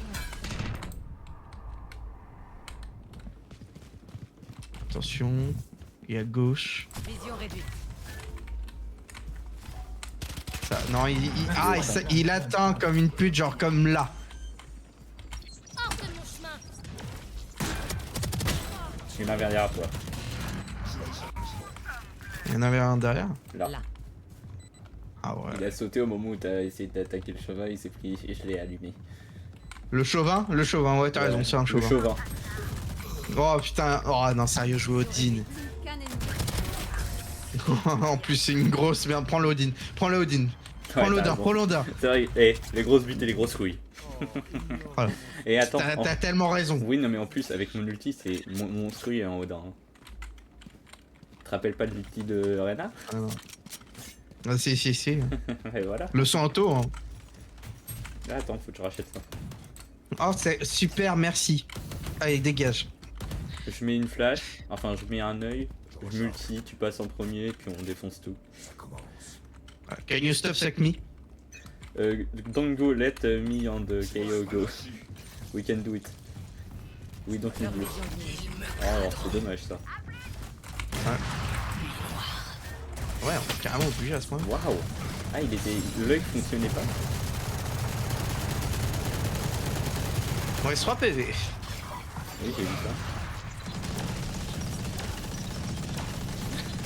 Attention, et à gauche. Vision réduite. Ça, non, il atteint comme une pute, genre comme là. Hors de mon chemin. Il y en avait derrière toi. Il y en avait un derrière. Là. Là. Ah ouais. Il a sauté au moment où t'as essayé d'attaquer le chauvin, il s'est pris et je l'ai allumé. Le chauvin, ouais, t'as raison, c'est un Le chauvin. chauvin. Oh putain, oh non, sérieux, joue Odin. Qu'un ennemi. En plus, c'est une grosse merde. Prends l'Odin, prends l'Odin. Prends Ouais, l'Odin, t'as raison. prends l'Odin. C'est vrai, les grosses buttes et les grosses couilles. Voilà. Et attends. T'as tellement raison. Oui, non, mais en plus, avec mon ulti, c'est mon monstrueux en Odin. Tu te rappelles pas de l'ulti de Rena? Ah non. Ah, c'est. Et voilà. Le Santo, hein. Ah, attends, faut que je rachète ça. Oh, c'est super, merci. Allez, dégage. Je mets une flash, enfin je mets un œil, je multi, tu passes en premier, puis on défonce tout. Can you stop suck me? Don't go, let me and KO go. We can do it. We don't need you. Oh, alors c'est dommage ça. Ouais, on est carrément obligé à ce point. Waouh. Ah, l'œil fonctionnait pas. On reste 3 PV. Oui, j'ai vu ça.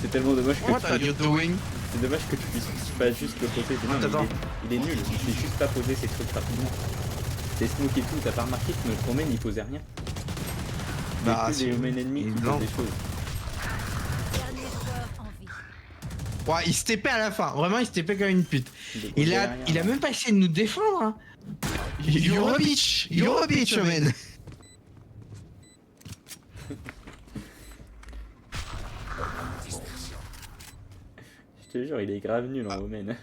C'est tellement dommage que What are you doing? c'est dommage que tu puisses pas juste le poser. Non, mais Attends. il est nul. Il fait juste pas poser ses trucs rapidement. C'est smoke et tout. T'as pas remarqué que notre romaine il posait rien? Bah, C'est les romaines ennemis qui non. posent des choses. Dernier joueur en vie. Ouais, il se TP à la fin. Vraiment, il se TP comme une pute. Il Il posait a, rien, il a là. même pas essayé de nous défendre. Hein. You're a bitch. You're a bitch, man. Je te jure, il est grave nul en romaine.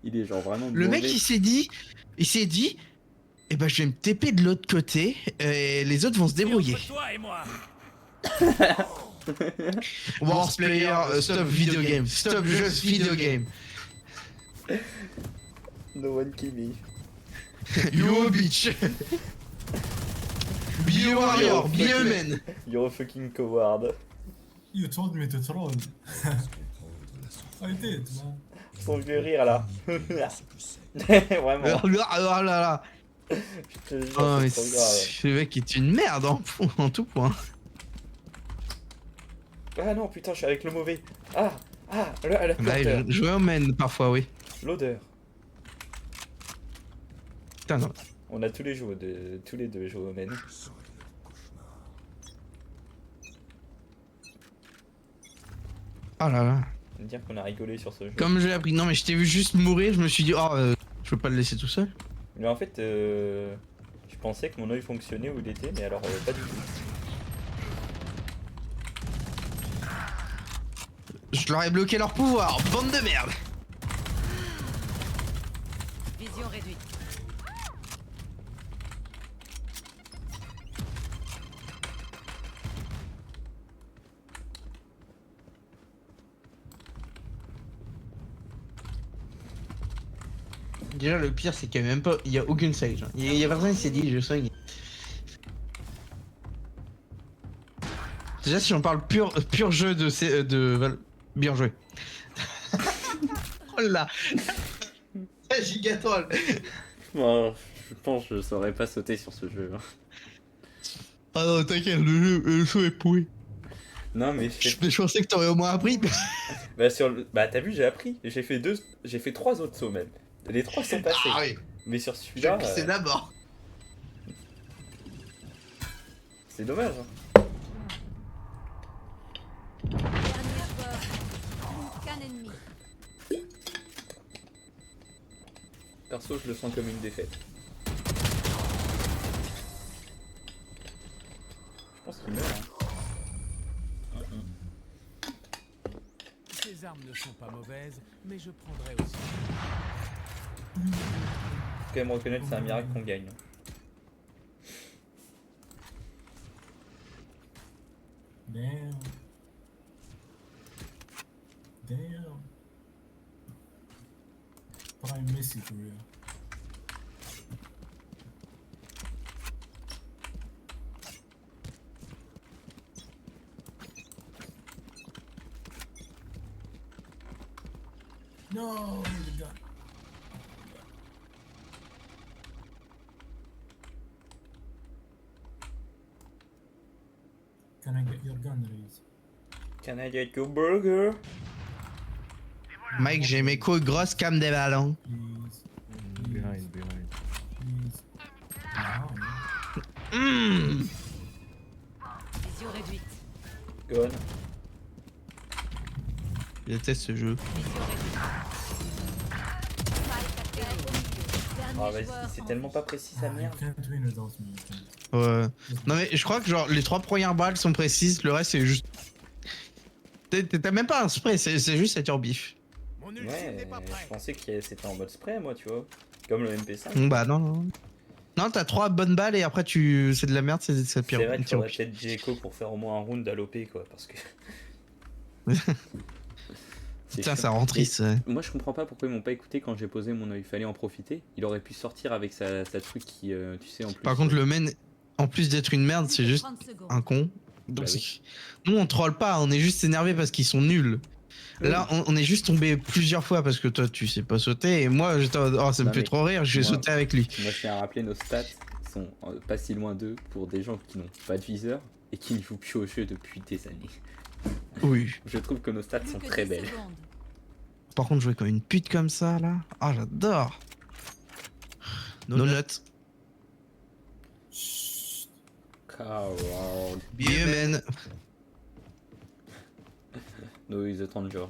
Il est genre vraiment. Le mec, mauvais. il s'est dit, eh ben, je vais me TP de l'autre côté et les autres vont se débrouiller. Toi et moi. Worst player, stop video game. Stop just video game. No one kill me. You're a bitch. Be a warrior, be a man. You're a fucking coward. You told me to troll. I did, man. Son vieux rire là. Vraiment. Oh là là. Je te jure, Oh, mais c'est trop grave. ce mec est une merde en tout point. Ah non, putain, je suis avec le mauvais. Ah, la Bah, putain. jouer au man parfois, oui. L'odeur. Putain, non. On a tous les deux joué au men. Oh là là. Dire qu'on a rigolé sur ce jeu. Comme j'ai appris, non mais je t'ai vu juste mourir, je me suis dit, oh, je peux pas le laisser tout seul. Mais en fait, je pensais que mon œil fonctionnait où il était, mais alors pas du tout. Je leur ai bloqué leur pouvoir, bande de merde. Vision réduite. Déjà le pire c'est qu'il y a même pas, il y a aucune sage. Il y a personne qui s'est dit je soigne. Déjà si on parle pur jeu bien joué. Oh là. Gigatroll. Bon, je pense que je saurais pas sauter sur ce jeu. Ah non t'inquiète, le jeu est pourri. Non mais Je pensais que t'aurais au moins appris. bah t'as vu, j'ai appris. J'ai fait 3 autres sauts même. Les 3 sont passés. Ah oui. Mais sur Je celui-là, vais pisser d'abord. c'est dommage. Hein. Dernier joueur. Plus qu'un ennemi. Perso, je le sens comme une défaite. Je pense qu'il meurt. Hein. Ces armes ne sont pas mauvaises, mais je prendrai aussi. Faut quand même reconnaître, c'est un miracle qu'on gagne. Damn. Damn. But I miss you for real. No, the gun. Can I get your gun, Reese? Can I get your burger? Mike, j'ai mes couilles grosses comme des ballons. Please. Behind. Please. Wow. Mmh. Vision réduite. Gone. Je déteste ce jeu. Vision réduite. Spike activé. Dernier Ah vas-y, joueur c'est en tellement vie. pas précis sa You merde. can't win without me. You can't. Ouais. Non mais je crois que genre les 3 premières balles sont précises, le reste c'est juste. T'as même pas un spray, c'est juste ça bif. Mon ultime Ouais, n'est pas je prêt. pensais que c'était en mode spray, moi, tu vois. Comme le MP5. Bah non, non. Non, t'as 3 bonnes balles et après c'est de la merde, c'est C'est pire. vrai qu'il faudrait peut-être J-Echo pour faire au moins un round à l'OP, quoi. Parce que. C'est Putain, chiant. ça rend triste. Ouais. Moi, je comprends pas pourquoi ils m'ont pas écouté quand j'ai posé mon œil. Il fallait en profiter. Il aurait pu sortir avec sa truc qui, tu sais, en plus. Par contre, le main, en plus d'être une merde, c'est juste 30 secondes. un con. Donc Bah oui. nous, on troll pas, on est juste énervé parce qu'ils sont nuls. Là, on est juste tombé plusieurs fois parce que toi, tu sais pas sauter et moi, j'étais en mode, oh, ça me Non, fait mais trop rire, je vais moi- sauter avec lui. Moi, je tiens à rappeler nos stats sont pas si loin d'eux pour des gens qui n'ont pas de viseur et qui ne jouent plus au jeu depuis des années. Oui. Je trouve que nos stats Plus sont que très 10 belles. secondes. Par contre, jouer comme une pute comme ça, là. Ah, j'adore. No nut. Chut. Coward. Yeah, man. No is a stranger.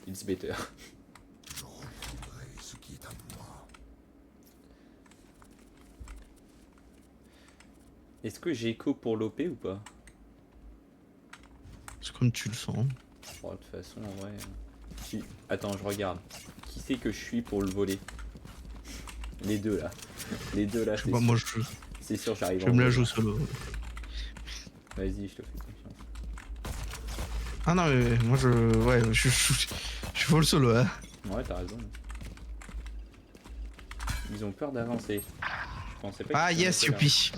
It's better. Je reprendrai ce qui est à moi. Est-ce que j'ai écho pour l'OP ou pas? C'est comme tu le sens. Bon, de toute façon, en vrai. Si. Attends, je regarde. Qui c'est que je suis pour le voler? Les deux là. Les deux là, Je sais c'est pas, sûr. moi, C'est sûr, j'arrive je en me la voler. joue solo. Vas-y, je te fais confiance. Ah non, mais moi, ouais, je suis full solo, hein. Ouais, t'as raison. Ils ont peur d'avancer. Je pensais pas Ah, qu'ils yes, étaient là. youpi.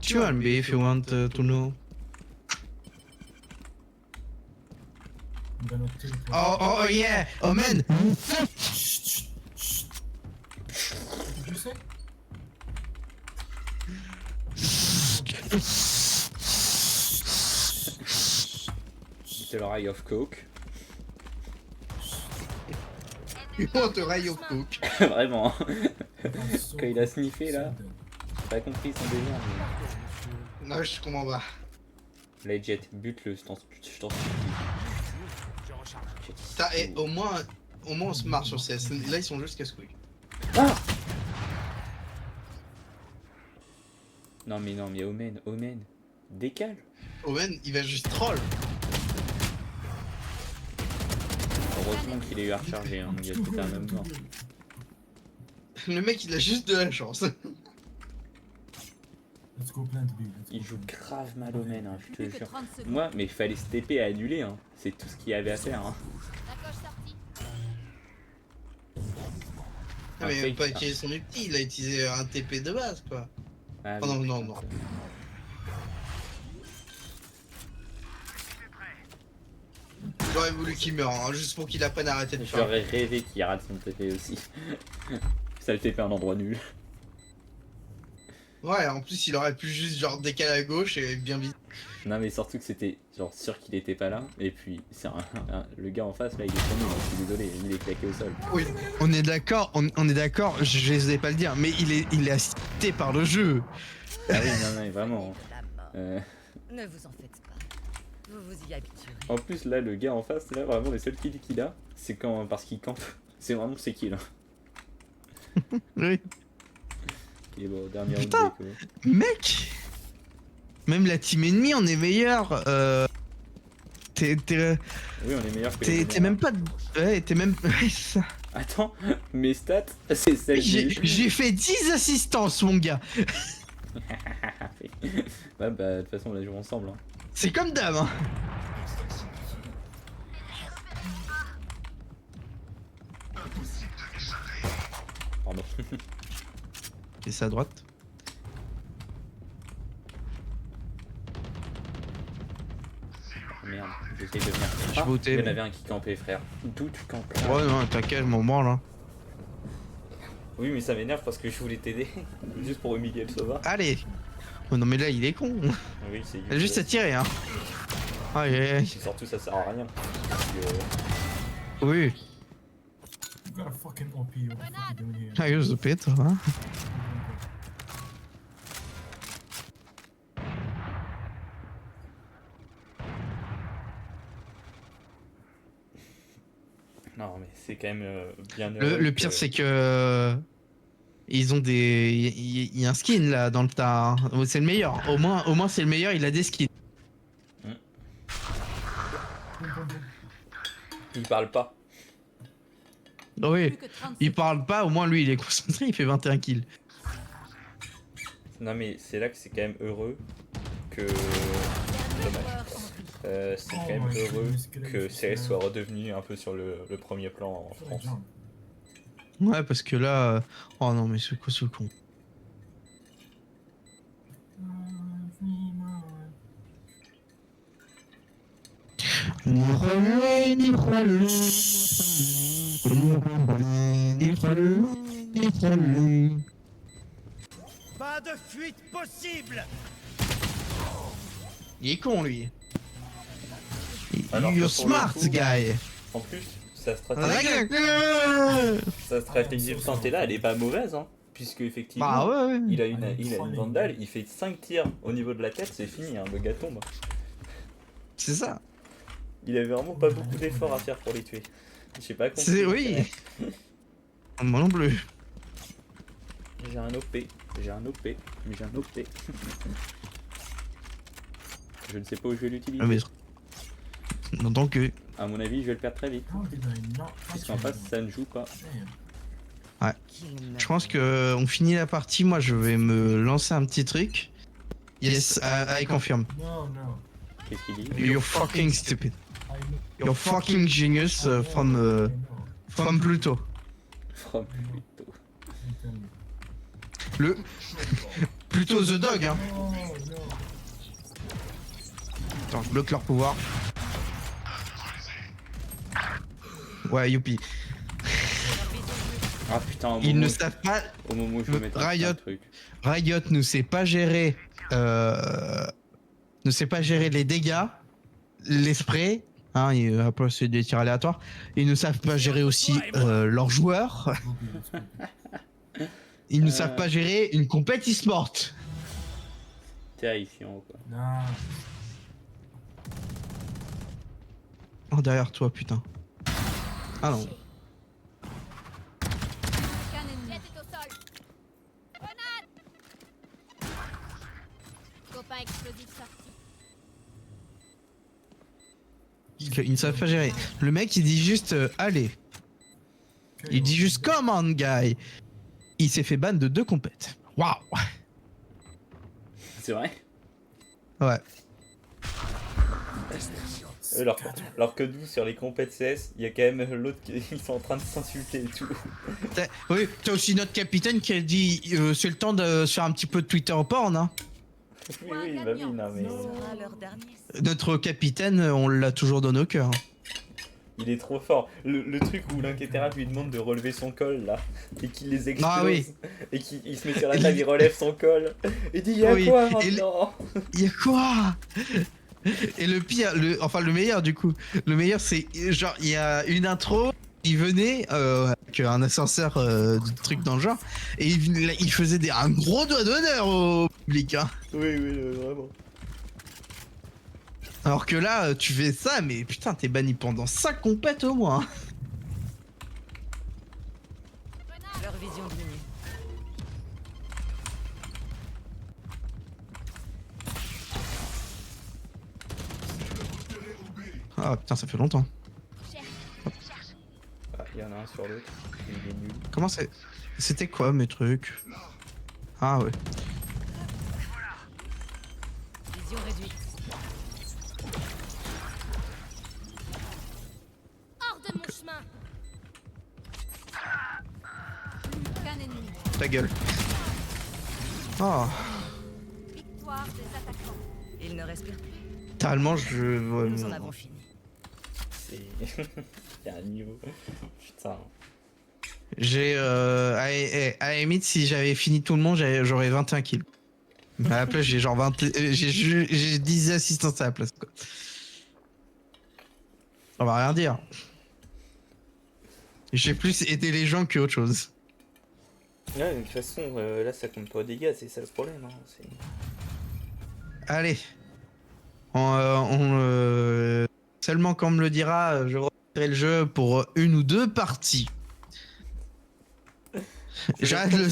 Tu as me if you want to know. I'm gonna take it. Oh, yeah. Oh, man. Chut, chut, chut. Qu'est-ce que tu sais? C'était leur eye of coke. You want to ride your cook. Vraiment. Quand Quand il a sniffé là, j'ai pas compris son délire. Non, je comprends pas. Mais... Legit, bute-le, je t'en supplie. Je recharge. Ça, et au moins, on se marre sur CS. Là, ils sont juste casse-couilles. Non mais Omen, décale. Owen, il va juste troll. Heureusement qu'il est eu à recharger, hein, il a pété un même mort. Le mec, il a juste de la chance. Let's go plant B. Let's Il go joue plant. grave mal Omen, hein, je Plus te que jure. 30 secondes. Moi, mais il fallait se TP et annuler, hein. C'est tout ce qu'il y avait à faire. Hein. La coche sortie. Ah, mais il Après, a pas il- utilisé son ulti, il a utilisé un TP de base, quoi. Ah, Oh non, oui. non, non. J'aurais voulu qu'il meure, hein, juste pour qu'il apprenne à arrêter de faire. J'aurais rêvé qu'il rate son TP aussi. Ça le TP à un endroit nul. Ouais, en plus, il aurait pu juste genre décaler à gauche et bien vite. Non mais surtout que c'était genre sûr qu'il était pas là. Et puis c'est le gars en face là il est tombé, je suis désolé, il est claqué au sol. Oui, on est d'accord, on est d'accord, je vais pas le dire, mais il est assisté par le jeu. Ah oui non mais vraiment. La mort. Ne vous en faites pas. Vous vous y habituerez. En plus là le gars en face là vraiment les seuls kills qu'il a c'est quand parce qu'il campe. C'est vraiment ses kills. Hein. Oui. Il est bon au dernier Putain. round d'écho. Mec, même la team ennemie, on est meilleur. T'es Oui on est meilleur que les même pas. Ouais, t'es même. Ouais, c'est ça. Attends, mes stats c'est celle J'ai fait 10 assistances, mon gars. Ouais bah de toute façon on la joue ensemble. Hein. C'est comme dame, hein. Pardon. Et c'est à droite. Merde, j'essaie de venir. Je vais ôter, il y en mais- avait un qui campait frère. D'où tu campes là? Ouais, non, t'inquiète, je m'en branle, là. Oui mais ça m'énerve parce que je voulais t'aider. Juste pour humilier le sauveur. Allez. Oh, non, mais là, il est con. Oui c'est Il a juste à tirer, hein. Aïe, aïe, aïe. Et surtout ça sert à rien. Parce que, Oui. You got a fucking OP. What the fuck you doing here? Ah, use the pit, hein. Non mais c'est quand même bien Le pire, c'est que. Ils ont des. Il y a un skin là dans le tas. Hein. C'est le meilleur. Au moins c'est le meilleur, il a des skins. Il parle pas. Oui, Plus que 30 il parle pas, au moins lui il est concentré, il fait 21 kills. Non mais c'est là que c'est quand même heureux que... Dommage. C'est quand même heureux que CS soit redevenu un peu sur le premier plan en France. Ouais, parce que là... Oh non, mais c'est quoi ce con? Pas de fuite possible. Il est con lui. Alors que You're pour le smart coup- guy. En plus, sa stratégie de Santella, elle est pas mauvaise, hein. Puisque effectivement, Bah ouais, ouais. il a une vandale, il fait 5 tirs au niveau de la tête, c'est fini, hein, le gars tombe. C'est ça. Il avait vraiment pas beaucoup d'efforts à faire pour les tuer. J'ai pas compris. C'est oui. Moi non plus. J'ai un OP, j'ai un OP, j'ai un OP. Je ne sais pas où je vais l'utiliser. Ah, mais... Donc À mon avis, je vais le perdre très vite. How did I not Puisqu'en face, ça ne joue pas. Damn. je pense que on finit la partie. Moi, je vais me lancer un petit truc. Yes, I confirm. No, no. Qu'est-ce qu'il dit? You're fucking stupid. I know. You're fucking genius I know, from I know. from Pluto. From Pluto. You tell me. Le Pluto the dog. Hein. No, no. Attends, je bloque leur pouvoir. Ouais, youpi. Ah putain, au Ils moment, ne savent pas. au moment où je veux mettre Riot. un truc. Riot ne sait pas gérer. Ne sait pas gérer les dégâts, les sprays. Hein, après c'est des tirs aléatoires. Ils ne savent pas gérer aussi leurs joueurs. Ils ne savent pas gérer une compète e-sport. Terrifiant quoi. Nah. Oh, derrière toi, putain. Ah non. Canon est au sol. Grenade. Copain explosif sorti. Ils ne savent pas gérer. Le mec, il dit juste allez. Il dit juste come on, guy. Il s'est fait ban de 2 compètes. Waouh. C'est vrai? Ouais. Alors que nous, sur les compètes CS, il y a quand même l'autre qui ils sont en train de s'insulter et tout. Oui, t'as aussi notre capitaine qui a dit c'est le temps de se faire un petit peu de Twitter porn. Hein. Oui, oui, bah oui, non mais... Ce sera leur dernier. Notre capitaine, on l'a toujours dans nos cœurs. Il est trop fort. Le truc où l'Inquétérable lui demande de relever son col là, et qu'il les explose, Ah oui. et qu'il se met sur la table, il relève son col, et dit y'a Oui, quoi et maintenant? Il y a quoi? Et le pire, enfin le meilleur du coup, le meilleur c'est genre il y a une intro, il venait avec un ascenseur de truc dans le genre, et il faisait un gros doigt d'honneur au public. Hein. Oui, oui, vraiment. Alors que là, tu fais ça, mais putain, t'es banni pendant 5 compètes au moins. Leur vision diminue. Ah putain, ça fait longtemps. Ah, il y en a un sur l'autre, il est nul. Comment c'est? C'était quoi mes trucs? Ah ouais. Vision réduite. Hors de mon chemin. Qu'un ennemi. Ta gueule. Oh. Victoire des attaquants. Ils ne respirent plus. Tellement je... ouais, Nous en non. avons fini. C'est... il y a un niveau. Putain. J'ai... à la limite, si j'avais fini tout le monde, j'aurais 21 kills. Mais à la place, j'ai genre 20... J'ai 10 assistances à la place, quoi. On va rien dire. J'ai plus aidé les gens que autre chose. Ouais, de toute façon, là ça compte pas aux dégâts, c'est ça le problème. Hein. Allez. Seulement quand on me le dira, je reprendrai le jeu pour 1 ou 2 parties. J'arrête le...